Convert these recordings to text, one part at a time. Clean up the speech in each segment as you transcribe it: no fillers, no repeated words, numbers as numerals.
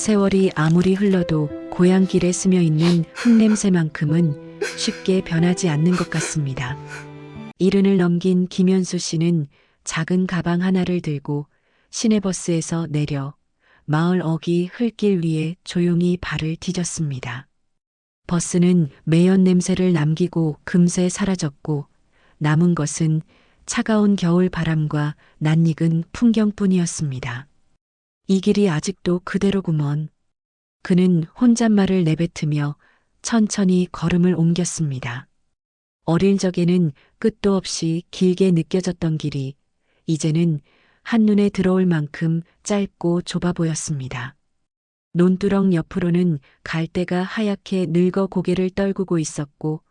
세월이 아무리 흘러도 고향길에 스며있는 흙냄새만큼은 쉽게 변하지 않는 것 같습니다. 이른을 넘긴 김현수 씨는 작은 가방 하나를 들고 시내버스에서 내려 마을 어귀 흙길 위에 조용히 발을 디뎠습니다. 버스는 매연 냄새를 남기고 금세 사라졌고 남은 것은 차가운 겨울 바람과 낯익은 풍경뿐이었습니다. 이 길이 아직도 그대로구먼. 그는 혼잣말을 내뱉으며 천천히 걸음을 옮겼습니다. 어릴 적에는 끝도 없이 길게 느껴졌던 길이 이제는 한눈에 들어올 만큼 짧고 좁아 보였습니다. 논두렁 옆으로는 갈대가 하얗게 늙어 고개를 떨구고 있었고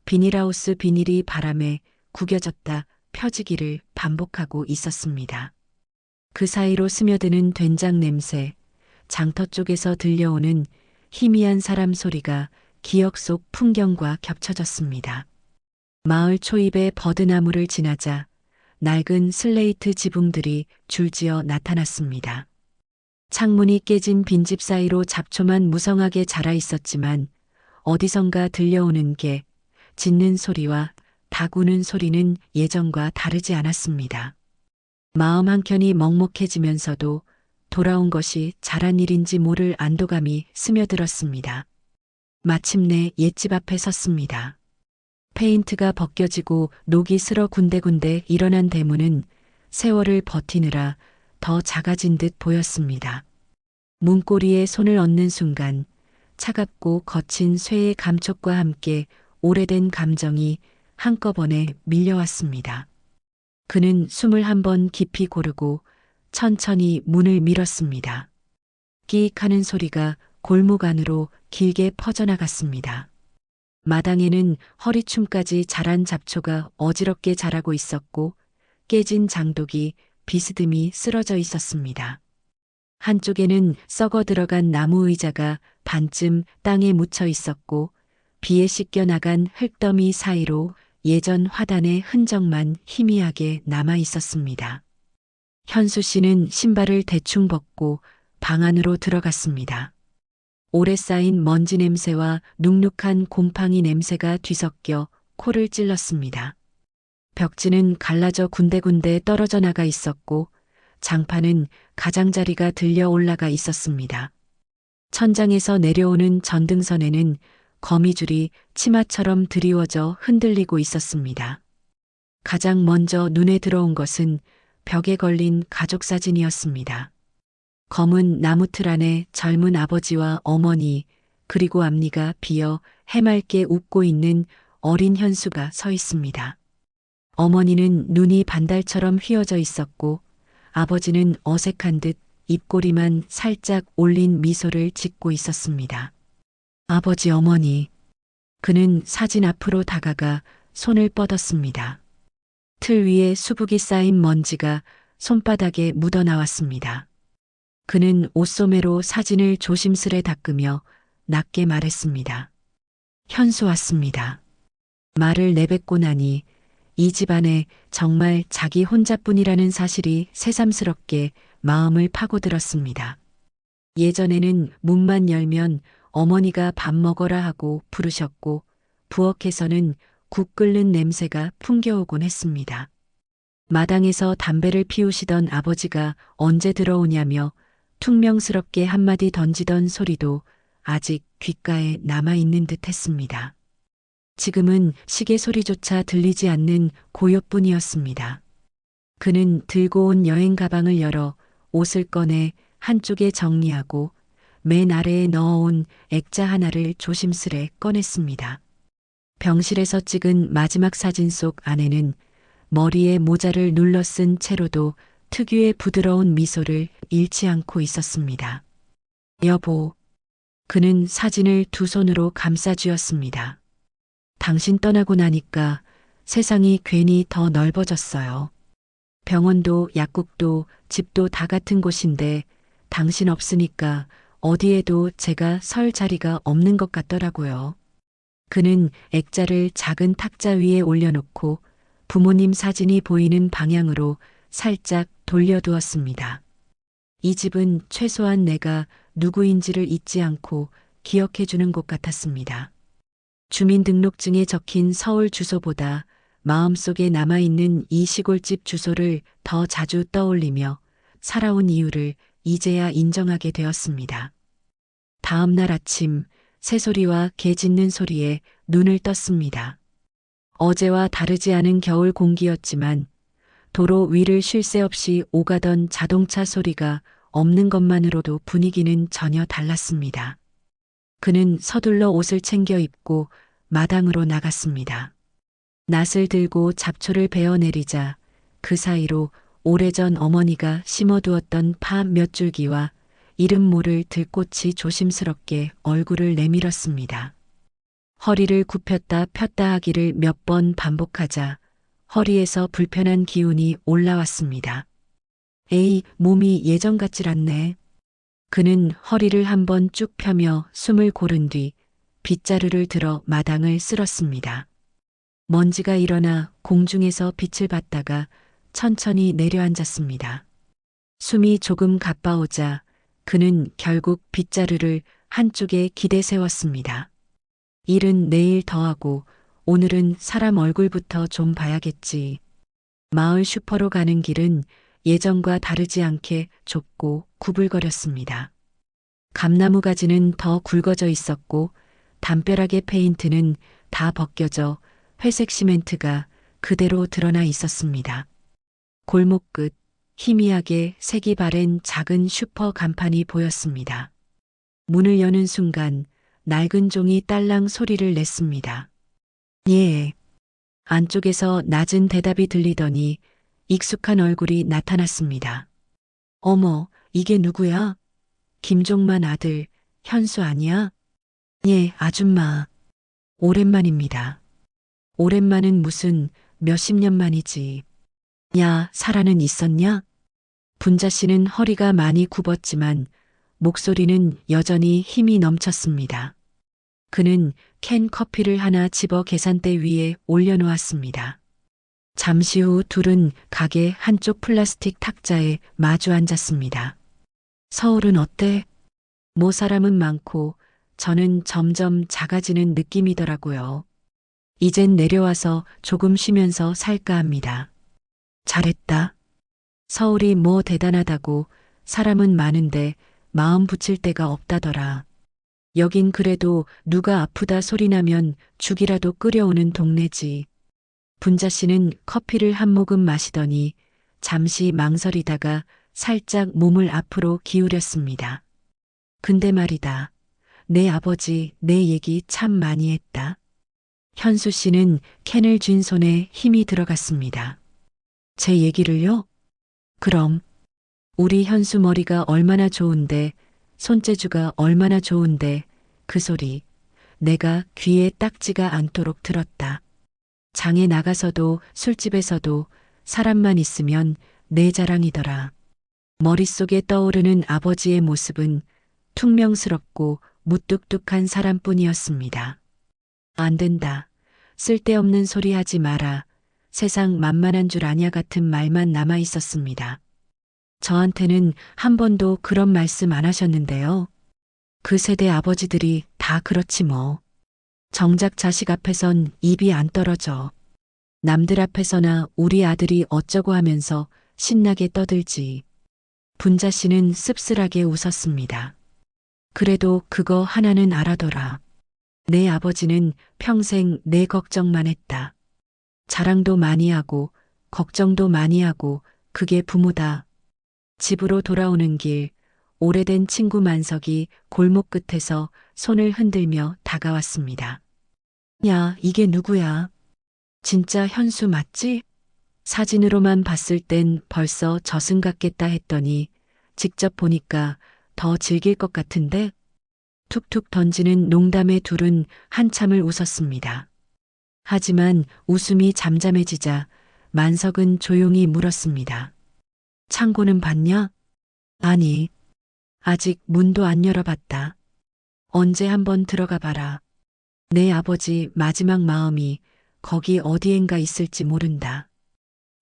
비닐하우스 비닐이 바람에 구겨졌다 펴지기를 반복하고 있었습니다. 그 사이로 스며드는 된장 냄새, 장터 쪽에서 들려오는 희미한 사람 소리가 기억 속 풍경과 겹쳐졌습니다. 마을 초입의 버드나무를 지나자 낡은 슬레이트 지붕들이 줄지어 나타났습니다. 창문이 깨진 빈집 사이로 잡초만 무성하게 자라 있었지만 어디선가 들려오는 게 짖는 소리와 닭 우는 소리는 예전과 다르지 않았습니다. 마음 한켠이 먹먹해지면서도 돌아온 것이 잘한 일인지 모를 안도감이 스며들었습니다. 마침내 옛집 앞에 섰습니다. 페인트가 벗겨지고 녹이 슬어 군데군데 일어난 대문은 세월을 버티느라 더 작아진 듯 보였습니다. 문고리에 손을 얹는 순간 차갑고 거친 쇠의 감촉과 함께 오래된 감정이 한꺼번에 밀려왔습니다. 그는 숨을 한번 깊이 고르고 천천히 문을 밀었습니다. 끼익 하는 소리가 골목 안으로 길게 퍼져나갔습니다. 마당에는 허리춤까지 자란 잡초가 어지럽게 자라고 있었고 깨진 장독이 비스듬히 쓰러져 있었습니다. 한쪽에는 썩어 들어간 나무 의자가 반쯤 땅에 묻혀 있었고 비에 씻겨 나간 흙더미 사이로 예전 화단의 흔적만 희미하게 남아 있었습니다. 현수 씨는 신발을 대충 벗고 방 안으로 들어갔습니다. 오래 쌓인 먼지 냄새와 눅눅한 곰팡이 냄새가 뒤섞여 코를 찔렀습니다. 벽지는 갈라져 군데군데 떨어져 나가 있었고 장판은 가장자리가 들려 올라가 있었습니다. 천장에서 내려오는 전등선에는 거미줄이 치마처럼 드리워져 흔들리고 있었습니다. 가장 먼저 눈에 들어온 것은 벽에 걸린 가족 사진이었습니다. 검은 나무틀 안에 젊은 아버지와 어머니 그리고 앞니가 비어 해맑게 웃고 있는 어린 현수가 서 있습니다. 어머니는 눈이 반달처럼 휘어져 있었고 아버지는 어색한 듯 입꼬리만 살짝 올린 미소를 짓고 있었습니다. 아버지 어머니. 그는 사진 앞으로 다가가 손을 뻗었습니다. 틀 위에 수북이 쌓인 먼지가 손바닥에 묻어 나왔습니다. 그는 옷소매로 사진을 조심스레 닦으며 낮게 말했습니다. 현수 왔습니다. 말을 내뱉고 나니 이 집안에 정말 자기 혼자뿐이라는 사실이 새삼스럽게 마음을 파고들었습니다. 예전에는 문만 열면 어머니가 밥 먹어라 하고 부르셨고 부엌에서는 국 끓는 냄새가 풍겨오곤 했습니다. 마당에서 담배를 피우시던 아버지가 언제 들어오냐며 퉁명스럽게 한마디 던지던 소리도 아직 귓가에 남아있는 듯 했습니다. 지금은 시계 소리조차 들리지 않는 고요뿐이었습니다. 그는 들고 온 여행 가방을 열어 옷을 꺼내 한쪽에 정리하고 맨 아래에 넣어온 액자 하나를 조심스레 꺼냈습니다. 병실에서 찍은 마지막 사진 속 안에는 머리에 모자를 눌러 쓴 채로도 특유의 부드러운 미소를 잃지 않고 있었습니다. 여보. 그는 사진을 두 손으로 감싸쥐었습니다. 당신 떠나고 나니까 세상이 괜히 더 넓어졌어요. 병원도 약국도 집도 다 같은 곳인데 당신 없으니까 어디에도 제가 설 자리가 없는 것 같더라고요. 그는 액자를 작은 탁자 위에 올려놓고 부모님 사진이 보이는 방향으로 살짝 돌려두었습니다. 이 집은 최소한 내가 누구인지를 잊지 않고 기억해 주는 곳 같았습니다. 주민등록증에 적힌 서울 주소보다 마음속에 남아있는 이 시골집 주소를 더 자주 떠올리며 살아온 이유를 이제야 인정하게 되었습니다. 다음 날 아침 새소리와 개 짖는 소리에 눈을 떴습니다. 어제와 다르지 않은 겨울 공기였지만 도로 위를 쉴 새 없이 오가던 자동차 소리가 없는 것만으로도 분위기는 전혀 달랐습니다. 그는 서둘러 옷을 챙겨 입고 마당으로 나갔습니다. 낫을 들고 잡초를 베어내리자 그 사이로 오래전 어머니가 심어두었던 파 몇 줄기와 이름 모를 들꽃이 조심스럽게 얼굴을 내밀었습니다. 허리를 굽혔다 폈다 하기를 몇 번 반복하자 허리에서 불편한 기운이 올라왔습니다. 에이, 몸이 예전 같질 않네. 그는 허리를 한번 쭉 펴며 숨을 고른 뒤 빗자루를 들어 마당을 쓸었습니다. 먼지가 일어나 공중에서 빛을 받다가 천천히 내려앉았습니다. 숨이 조금 가빠오자 그는 결국 빗자루를 한쪽에 기대 세웠습니다. 일은 내일 더 하고 오늘은 사람 얼굴부터 좀 봐야겠지. 마을 슈퍼로 가는 길은 예전과 다르지 않게 좁고 구불거렸습니다. 감나무 가지는 더 굵어져 있었고 담벼락의 페인트는 다 벗겨져 회색 시멘트가 그대로 드러나 있었습니다. 골목 끝 희미하게 색이 바랜 작은 슈퍼 간판이 보였습니다. 문을 여는 순간 낡은 종이 딸랑 소리를 냈습니다. 예. 안쪽에서 낮은 대답이 들리더니 익숙한 얼굴이 나타났습니다. 어머, 이게 누구야? 김종만 아들, 현수 아니야? 예, 아줌마. 오랜만입니다. 오랜만은 무슨 몇십 년 만이지. 야, 살아는 있었냐? 분자 씨는 허리가 많이 굽었지만 목소리는 여전히 힘이 넘쳤습니다. 그는 캔 커피를 하나 집어 계산대 위에 올려놓았습니다. 잠시 후 둘은 가게 한쪽 플라스틱 탁자에 마주 앉았습니다. 서울은 어때? 뭐 사람은 많고 저는 점점 작아지는 느낌이더라고요. 이젠 내려와서 조금 쉬면서 살까 합니다. 잘했다. 서울이 뭐 대단하다고 사람은 많은데 마음 붙일 데가 없다더라. 여긴 그래도 누가 아프다 소리 나면 죽이라도 끓여오는 동네지. 분자 씨는 커피를 한 모금 마시더니 잠시 망설이다가 살짝 몸을 앞으로 기울였습니다. 근데 말이다. 내 아버지 내 얘기 참 많이 했다. 현수 씨는 캔을 쥔 손에 힘이 들어갔습니다. 제 얘기를요? 그럼. 우리 현수 머리가 얼마나 좋은데, 손재주가 얼마나 좋은데, 그 소리 내가 귀에 딱지가 않도록 들었다. 장에 나가서도 술집에서도 사람만 있으면 내 자랑이더라. 머릿속에 떠오르는 아버지의 모습은 퉁명스럽고 무뚝뚝한 사람뿐이었습니다. 안 된다. 쓸데없는 소리 하지 마라. 세상 만만한 줄 아냐 같은 말만 남아 있었습니다. 저한테는 한 번도 그런 말씀 안 하셨는데요. 그 세대 아버지들이 다 그렇지 뭐. 정작 자식 앞에선 입이 안 떨어져. 남들 앞에서나 우리 아들이 어쩌고 하면서 신나게 떠들지. 분자 씨는 씁쓸하게 웃었습니다. 그래도 그거 하나는 알아둬라. 내 아버지는 평생 내 걱정만 했다. 자랑도 많이 하고 걱정도 많이 하고 그게 부모다. 집으로 돌아오는 길 오래된 친구 만석이 골목 끝에서 손을 흔들며 다가왔습니다. 야, 이게 누구야? 진짜 현수 맞지? 사진으로만 봤을 땐 벌써 저승 같겠다 했더니 직접 보니까 더 즐길 것 같은데? 툭툭 던지는 농담에 둘은 한참을 웃었습니다. 하지만 웃음이 잠잠해지자 만석은 조용히 물었습니다. 창고는 봤냐? 아니, 아직 문도 안 열어봤다. 언제 한번 들어가 봐라. 내 아버지 마지막 마음이 거기 어디엔가 있을지 모른다.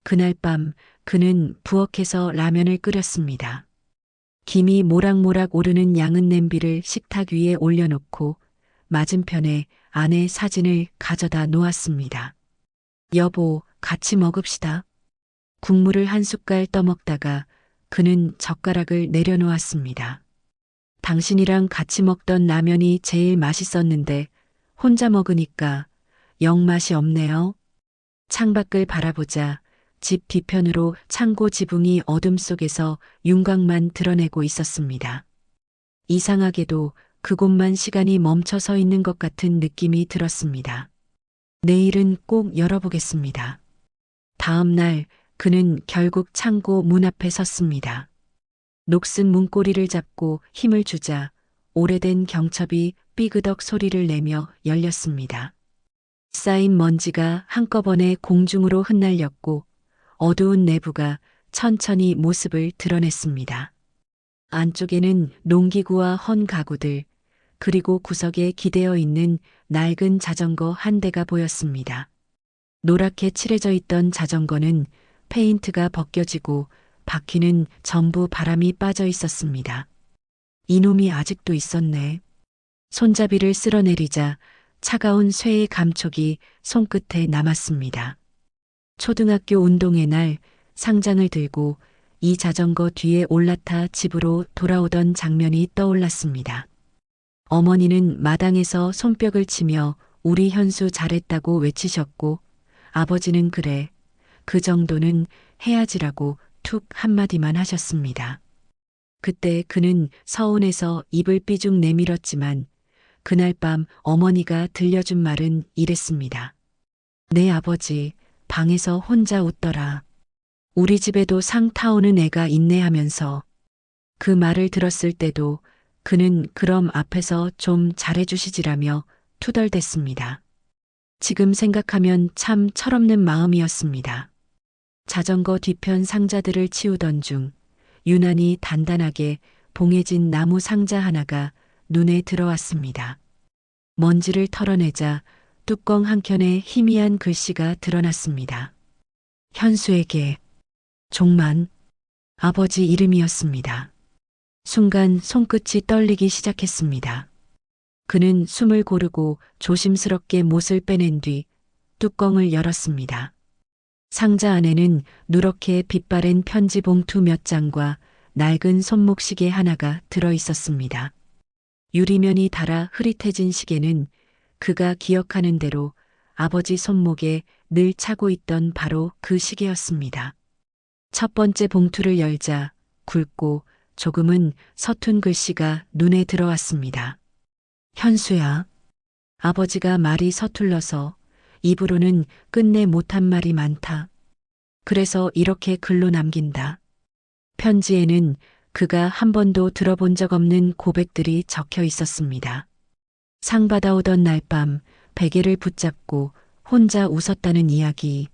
그날 밤 그는 부엌에서 라면을 끓였습니다. 김이 모락모락 오르는 양은 냄비를 식탁 위에 올려놓고 맞은편에 아내 사진을 가져다 놓았습니다. 여보, 같이 먹읍시다. 국물을 한 숟갈 떠먹다가 그는 젓가락을 내려놓았습니다. 당신이랑 같이 먹던 라면이 제일 맛있었는데 혼자 먹으니까 영 맛이 없네요. 창밖을 바라보자 집 뒤편으로 창고 지붕이 어둠 속에서 윤곽만 드러내고 있었습니다. 이상하게도 그곳만 시간이 멈춰 서 있는 것 같은 느낌이 들었습니다. 내일은 꼭 열어보겠습니다. 다음 날 그는 결국 창고 문 앞에 섰습니다. 녹슨 문고리를 잡고 힘을 주자 오래된 경첩이 삐그덕 소리를 내며 열렸습니다. 쌓인 먼지가 한꺼번에 공중으로 흩날렸고 어두운 내부가 천천히 모습을 드러냈습니다. 안쪽에는 농기구와 헌 가구들, 그리고 구석에 기대어 있는 낡은 자전거 한 대가 보였습니다. 노랗게 칠해져 있던 자전거는 페인트가 벗겨지고 바퀴는 전부 바람이 빠져 있었습니다. 이놈이 아직도 있었네. 손잡이를 쓸어내리자 차가운 쇠의 감촉이 손끝에 남았습니다. 초등학교 운동회 날 상장을 들고 이 자전거 뒤에 올라타 집으로 돌아오던 장면이 떠올랐습니다. 어머니는 마당에서 손뼉을 치며 우리 현수 잘했다고 외치셨고 아버지는 그래, 그 정도는 해야지라고 툭 한마디만 하셨습니다. 그때 그는 서운해서 입을 삐죽 내밀었지만 그날 밤 어머니가 들려준 말은 이랬습니다. 내 아버지 방에서 혼자 웃더라. 우리 집에도 상 타오는 애가 있네 하면서 그 말을 들었을 때도 그는 그럼 앞에서 좀 잘해주시지라며 투덜댔습니다. 지금 생각하면 참 철없는 마음이었습니다. 자전거 뒤편 상자들을 치우던 중 유난히 단단하게 봉해진 나무 상자 하나가 눈에 들어왔습니다. 먼지를 털어내자 뚜껑 한켠에 희미한 글씨가 드러났습니다. 현수에게 종만, 아버지 이름이었습니다. 순간 손끝이 떨리기 시작했습니다. 그는 숨을 고르고 조심스럽게 못을 빼낸 뒤 뚜껑을 열었습니다. 상자 안에는 누렇게 빛바랜 편지 봉투 몇 장과 낡은 손목시계 하나가 들어 있었습니다. 유리면이 닳아 흐릿해진 시계는 그가 기억하는 대로 아버지 손목에 늘 차고 있던 바로 그 시계였습니다. 첫 번째 봉투를 열자 굵고 조금은 서툰 글씨가 눈에 들어왔습니다. 현수야. 아버지가 말이 서툴러서 입으로는 끝내 못한 말이 많다. 그래서 이렇게 글로 남긴다. 편지에는 그가 한 번도 들어본 적 없는 고백들이 적혀 있었습니다. 상 받아오던 날 밤 베개를 붙잡고 혼자 웃었다는 이야기.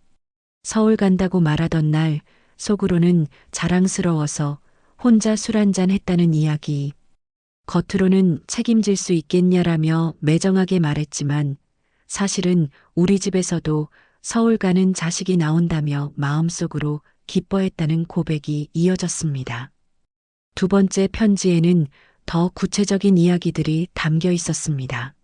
서울 간다고 말하던 날 속으로는 자랑스러워서 혼자 술 한잔 했다는 이야기. 겉으로는 책임질 수 있겠냐라며 매정하게 말했지만 사실은 우리 집에서도 서울 가는 자식이 나온다며 마음속으로 기뻐했다는 고백이 이어졌습니다. 두 번째 편지에는 더 구체적인 이야기들이 담겨 있었습니다.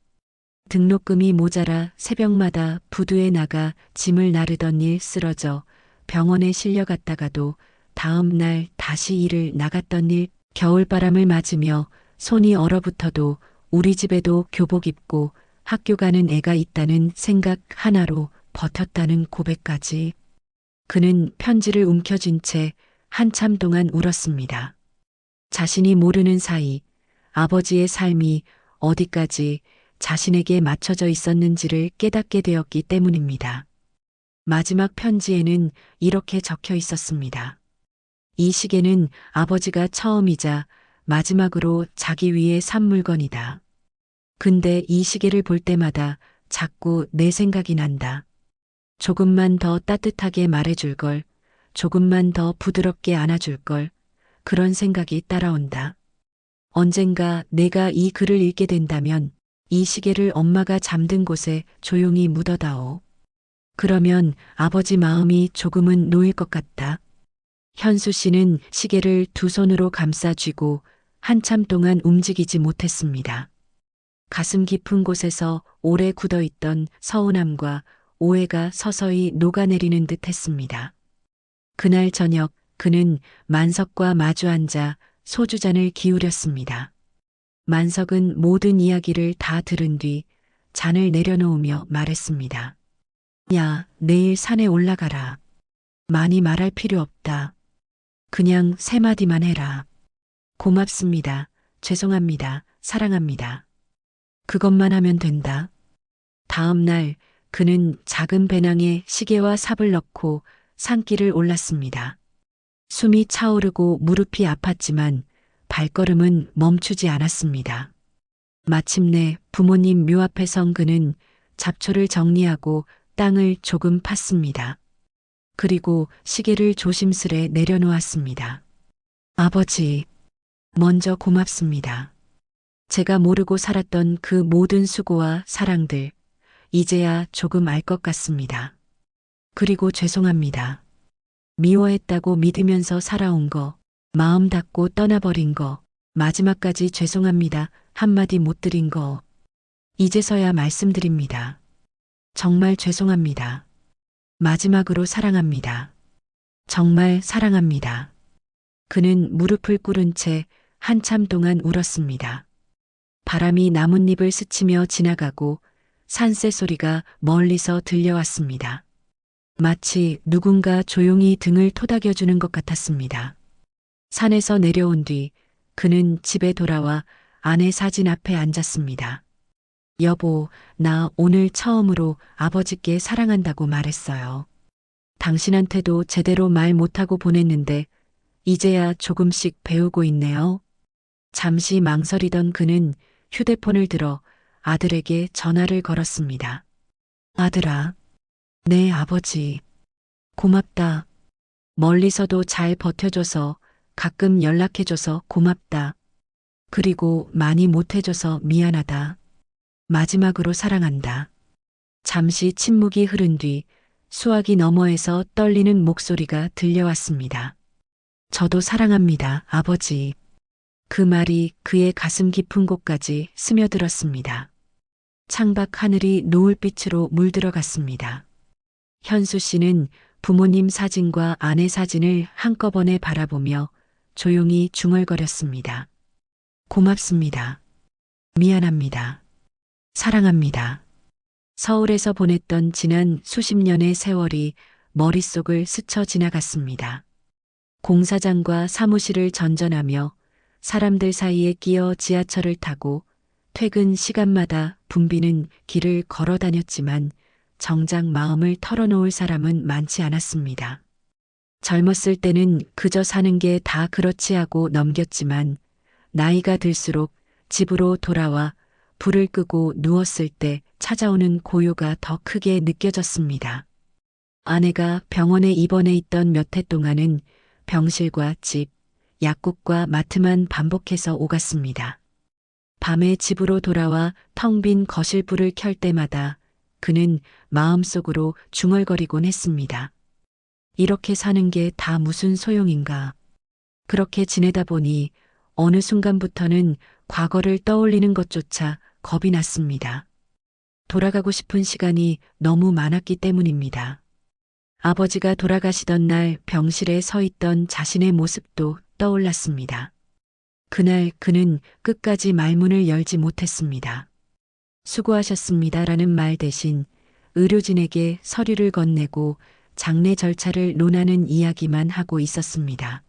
등록금이 모자라 새벽마다 부두에 나가 짐을 나르던 일 쓰러져 병원에 실려갔다가도 다음 날 다시 일을 나갔던 일, 겨울바람을 맞으며 손이 얼어붙어도 우리 집에도 교복 입고 학교 가는 애가 있다는 생각 하나로 버텼다는 고백까지. 그는 편지를 움켜쥔 채 한참 동안 울었습니다. 자신이 모르는 사이 아버지의 삶이 어디까지 자신에게 맞춰져 있었는지를 깨닫게 되었기 때문입니다. 마지막 편지에는 이렇게 적혀 있었습니다. 이 시계는 아버지가 처음이자 마지막으로 자기 위해 산 물건이다. 근데 이 시계를 볼 때마다 자꾸 내 생각이 난다. 조금만 더 따뜻하게 말해줄 걸, 조금만 더 부드럽게 안아줄 걸, 그런 생각이 따라온다. 언젠가 내가 이 글을 읽게 된다면 이 시계를 엄마가 잠든 곳에 조용히 묻어다오. 그러면 아버지 마음이 조금은 놓일 것 같다. 현수 씨는 시계를 두 손으로 감싸 쥐고 한참 동안 움직이지 못했습니다. 가슴 깊은 곳에서 오래 굳어있던 서운함과 오해가 서서히 녹아내리는 듯 했습니다. 그날 저녁 그는 만석과 마주 앉아 소주잔을 기울였습니다. 만석은 모든 이야기를 다 들은 뒤 잔을 내려놓으며 말했습니다. 야, 내일 산에 올라가라. 많이 말할 필요 없다. 그냥 세 마디만 해라. 고맙습니다. 죄송합니다. 사랑합니다. 그것만 하면 된다. 다음 날 그는 작은 배낭에 시계와 삽을 넣고 산길을 올랐습니다. 숨이 차오르고 무릎이 아팠지만 발걸음은 멈추지 않았습니다. 마침내 부모님 묘 앞에 선 그는 잡초를 정리하고 땅을 조금 팠습니다. 그리고 시계를 조심스레 내려놓았습니다. 아버지, 먼저 고맙습니다. 제가 모르고 살았던 그 모든 수고와 사랑들, 이제야 조금 알 것 같습니다. 그리고 죄송합니다. 미워했다고 믿으면서 살아온 거, 마음 닫고 떠나버린 거, 마지막까지 죄송합니다. 한마디 못 드린 거. 이제서야 말씀드립니다. 정말 죄송합니다. 마지막으로 사랑합니다. 정말 사랑합니다. 그는 무릎을 꿇은 채 한참 동안 울었습니다. 바람이 나뭇잎을 스치며 지나가고 산새 소리가 멀리서 들려왔습니다. 마치 누군가 조용히 등을 토닥여주는 것 같았습니다. 산에서 내려온 뒤 그는 집에 돌아와 아내 사진 앞에 앉았습니다. 여보, 나 오늘 처음으로 아버지께 사랑한다고 말했어요. 당신한테도 제대로 말 못하고 보냈는데 이제야 조금씩 배우고 있네요. 잠시 망설이던 그는 휴대폰을 들어 아들에게 전화를 걸었습니다. 아들아, 네, 아버지. 고맙다. 멀리서도 잘 버텨줘서 가끔 연락해줘서 고맙다. 그리고 많이 못해줘서 미안하다. 마지막으로 사랑한다. 잠시 침묵이 흐른 뒤 수화기 너머에서 떨리는 목소리가 들려왔습니다. 저도 사랑합니다, 아버지. 그 말이 그의 가슴 깊은 곳까지 스며들었습니다. 창밖 하늘이 노을빛으로 물들어갔습니다. 현수 씨는 부모님 사진과 아내 사진을 한꺼번에 바라보며 조용히 중얼거렸습니다. 고맙습니다. 미안합니다. 사랑합니다. 서울에서 보냈던 지난 수십 년의 세월이 머릿속을 스쳐 지나갔습니다. 공사장과 사무실을 전전하며 사람들 사이에 끼어 지하철을 타고 퇴근 시간마다 붐비는 길을 걸어 다녔지만 정작 마음을 털어놓을 사람은 많지 않았습니다. 젊었을 때는 그저 사는 게 다 그렇지 하고 넘겼지만 나이가 들수록 집으로 돌아와 불을 끄고 누웠을 때 찾아오는 고요가 더 크게 느껴졌습니다. 아내가 병원에 입원해 있던 몇 해 동안은 병실과 집, 약국과 마트만 반복해서 오갔습니다. 밤에 집으로 돌아와 텅 빈 거실 불을 켤 때마다 그는 마음속으로 중얼거리곤 했습니다. 이렇게 사는 게 다 무슨 소용인가. 그렇게 지내다 보니 어느 순간부터는 과거를 떠올리는 것조차 겁이 났습니다. 돌아가고 싶은 시간이 너무 많았기 때문입니다. 아버지가 돌아가시던 날 병실에 서 있던 자신의 모습도 떠올랐습니다. 그날 그는 끝까지 말문을 열지 못했습니다. 수고하셨습니다라는 말 대신 의료진에게 서류를 건네고 장례 절차를 논하는 이야기만 하고 있었습니다.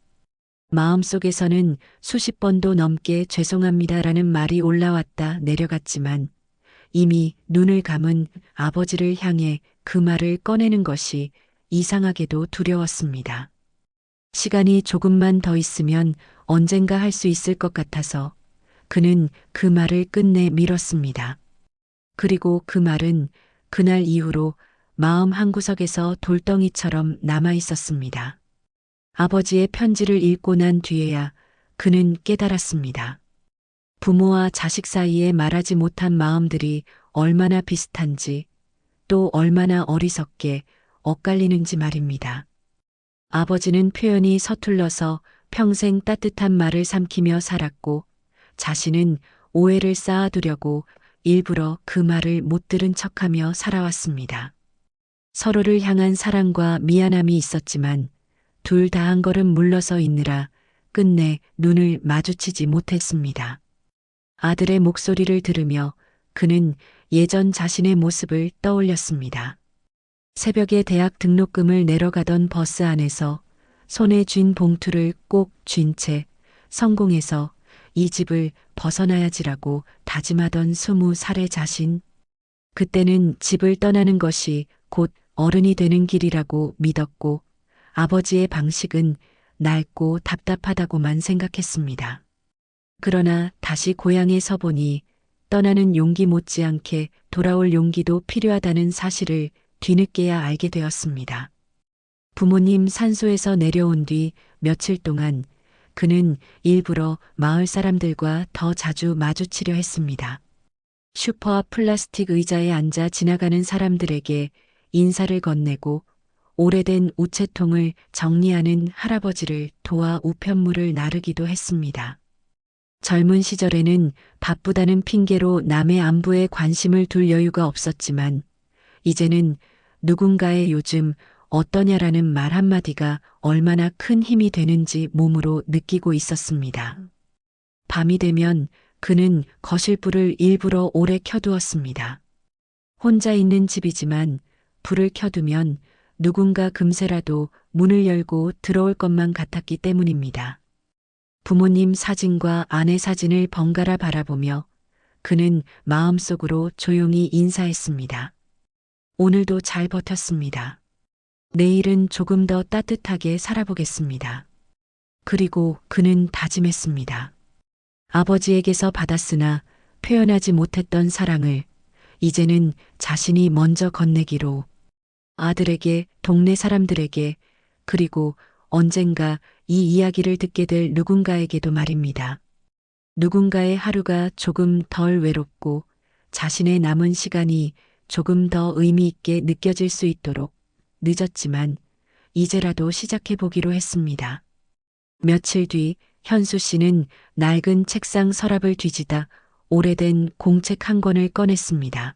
마음속에서는 수십 번도 넘게 죄송합니다라는 말이 올라왔다 내려갔지만 이미 눈을 감은 아버지를 향해 그 말을 꺼내는 것이 이상하게도 두려웠습니다. 시간이 조금만 더 있으면 언젠가 할 수 있을 것 같아서 그는 그 말을 끝내 미뤘습니다. 그리고 그 말은 그날 이후로 마음 한구석에서 돌덩이처럼 남아 있었습니다. 아버지의 편지를 읽고 난 뒤에야 그는 깨달았습니다. 부모와 자식 사이에 말하지 못한 마음들이 얼마나 비슷한지 또 얼마나 어리석게 엇갈리는지 말입니다. 아버지는 표현이 서툴러서 평생 따뜻한 말을 삼키며 살았고 자신은 오해를 쌓아두려고 일부러 그 말을 못 들은 척하며 살아왔습니다. 서로를 향한 사랑과 미안함이 있었지만 둘 다 한 걸음 물러서 있느라 끝내 눈을 마주치지 못했습니다. 아들의 목소리를 들으며 그는 예전 자신의 모습을 떠올렸습니다. 새벽에 대학 등록금을 내러 가던 버스 안에서 손에 쥔 봉투를 꼭 쥔 채 성공해서 이 집을 벗어나야지라고 다짐하던 20살의 자신. 그때는 집을 떠나는 것이 곧 어른이 되는 길이라고 믿었고 아버지의 방식은 낡고 답답하다고만 생각했습니다. 그러나 다시 고향에 서보니 떠나는 용기 못지않게 돌아올 용기도 필요하다는 사실을 뒤늦게야 알게 되었습니다. 부모님 산소에서 내려온 뒤 며칠 동안 그는 일부러 마을 사람들과 더 자주 마주치려 했습니다. 슈퍼 앞 플라스틱 의자에 앉아 지나가는 사람들에게 인사를 건네고 오래된 우체통을 정리하는 할아버지를 도와 우편물을 나르기도 했습니다. 젊은 시절에는 바쁘다는 핑계로 남의 안부에 관심을 둘 여유가 없었지만 이제는 누군가의 요즘 어떠냐라는 말 한마디가 얼마나 큰 힘이 되는지 몸으로 느끼고 있었습니다. 밤이 되면 그는 거실불을 일부러 오래 켜두었습니다. 혼자 있는 집이지만 불을 켜두면 누군가 금세라도 문을 열고 들어올 것만 같았기 때문입니다. 부모님 사진과 아내 사진을 번갈아 바라보며 그는 마음속으로 조용히 인사했습니다. 오늘도 잘 버텼습니다. 내일은 조금 더 따뜻하게 살아보겠습니다. 그리고 그는 다짐했습니다. 아버지에게서 받았으나 표현하지 못했던 사랑을 이제는 자신이 먼저 건네기로 아들에게, 동네 사람들에게, 그리고 언젠가 이 이야기를 듣게 될 누군가에게도 말입니다. 누군가의 하루가 조금 덜 외롭고 자신의 남은 시간이 조금 더 의미 있게 느껴질 수 있도록 늦었지만 이제라도 시작해 보기로 했습니다. 며칠 뒤 현수 씨는 낡은 책상 서랍을 뒤지다 오래된 공책 한 권을 꺼냈습니다.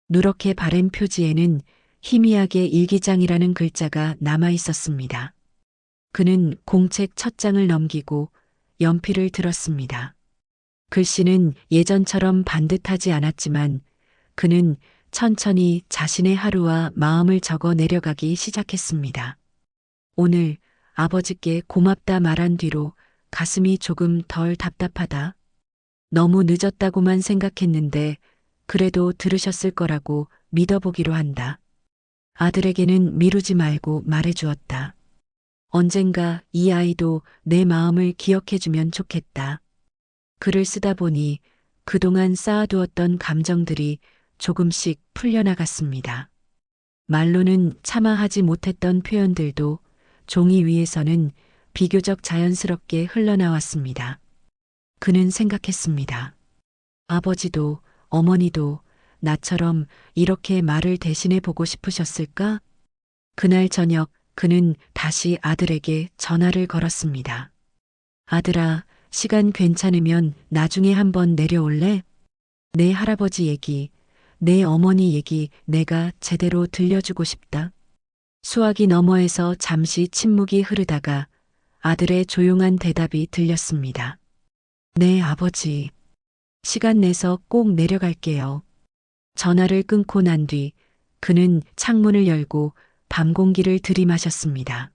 누렇게 바랜 표지에는 희미하게 일기장이라는 글자가 남아 있었습니다. 그는 공책 첫 장을 넘기고 연필을 들었습니다. 글씨는 예전처럼 반듯하지 않았지만 그는 천천히 자신의 하루와 마음을 적어 내려가기 시작했습니다. 오늘 아버지께 고맙다 말한 뒤로 가슴이 조금 덜 답답하다. 너무 늦었다고만 생각했는데 그래도 들으셨을 거라고 믿어보기로 한다. 아들에게는 미루지 말고 말해주었다. 언젠가 이 아이도 내 마음을 기억해주면 좋겠다. 글을 쓰다 보니 그동안 쌓아두었던 감정들이 조금씩 풀려나갔습니다. 말로는 차마 하지 못했던 표현들도 종이 위에서는 비교적 자연스럽게 흘러나왔습니다. 그는 생각했습니다. 아버지도 어머니도 나처럼 이렇게 말을 대신해 보고 싶으셨을까? 그날 저녁 그는 다시 아들에게 전화를 걸었습니다. 아들아, 시간 괜찮으면 나중에 한번 내려올래? 내 할아버지 얘기, 내 어머니 얘기 내가 제대로 들려주고 싶다. 수화기 너머에서 잠시 침묵이 흐르다가 아들의 조용한 대답이 들렸습니다. 네, 아버지. 시간 내서 꼭 내려갈게요. 전화를 끊고 난 뒤 그는 창문을 열고 밤 공기를 들이마셨습니다.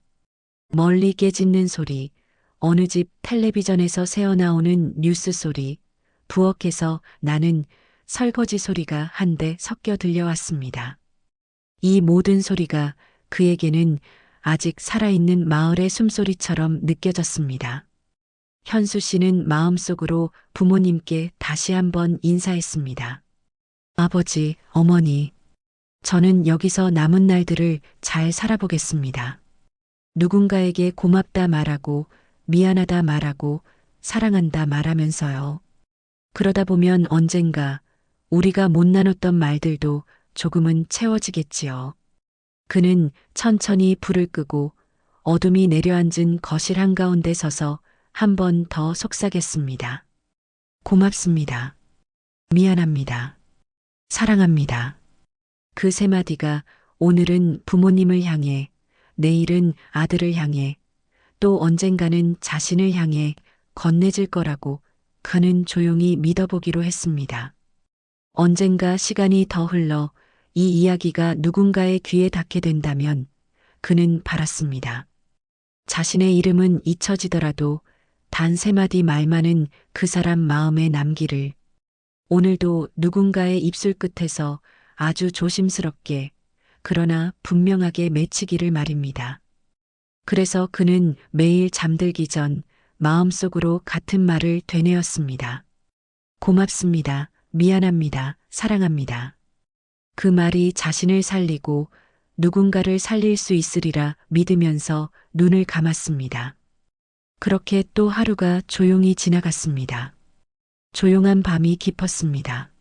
멀리 깨짖는 소리, 어느 집 텔레비전에서 새어나오는 뉴스 소리, 부엌에서 나는 설거지 소리가 한데 섞여 들려왔습니다. 이 모든 소리가 그에게는 아직 살아있는 마을의 숨소리처럼 느껴졌습니다. 현수 씨는 마음속으로 부모님께 다시 한번 인사했습니다. 아버지, 어머니, 저는 여기서 남은 날들을 잘 살아보겠습니다. 누군가에게 고맙다 말하고, 미안하다 말하고, 사랑한다 말하면서요. 그러다 보면 언젠가 우리가 못 나눴던 말들도 조금은 채워지겠지요. 그는 천천히 불을 끄고 어둠이 내려앉은 거실 한가운데 서서 한 번 더 속삭였습니다. 고맙습니다. 미안합니다. 사랑합니다. 그 세 마디가 오늘은 부모님을 향해, 내일은 아들을 향해, 또 언젠가는 자신을 향해 건네질 거라고 그는 조용히 믿어보기로 했습니다. 언젠가 시간이 더 흘러 이 이야기가 누군가의 귀에 닿게 된다면 그는 바랐습니다. 자신의 이름은 잊혀지더라도 단 세 마디 말만은 그 사람 마음에 남기를. 오늘도 누군가의 입술 끝에서 아주 조심스럽게 그러나 분명하게 맺히기를 말입니다. 그래서 그는 매일 잠들기 전 마음속으로 같은 말을 되뇌었습니다. 고맙습니다. 미안합니다. 사랑합니다. 그 말이 자신을 살리고 누군가를 살릴 수 있으리라 믿으면서 눈을 감았습니다. 그렇게 또 하루가 조용히 지나갔습니다. 조용한 밤이 깊었습니다.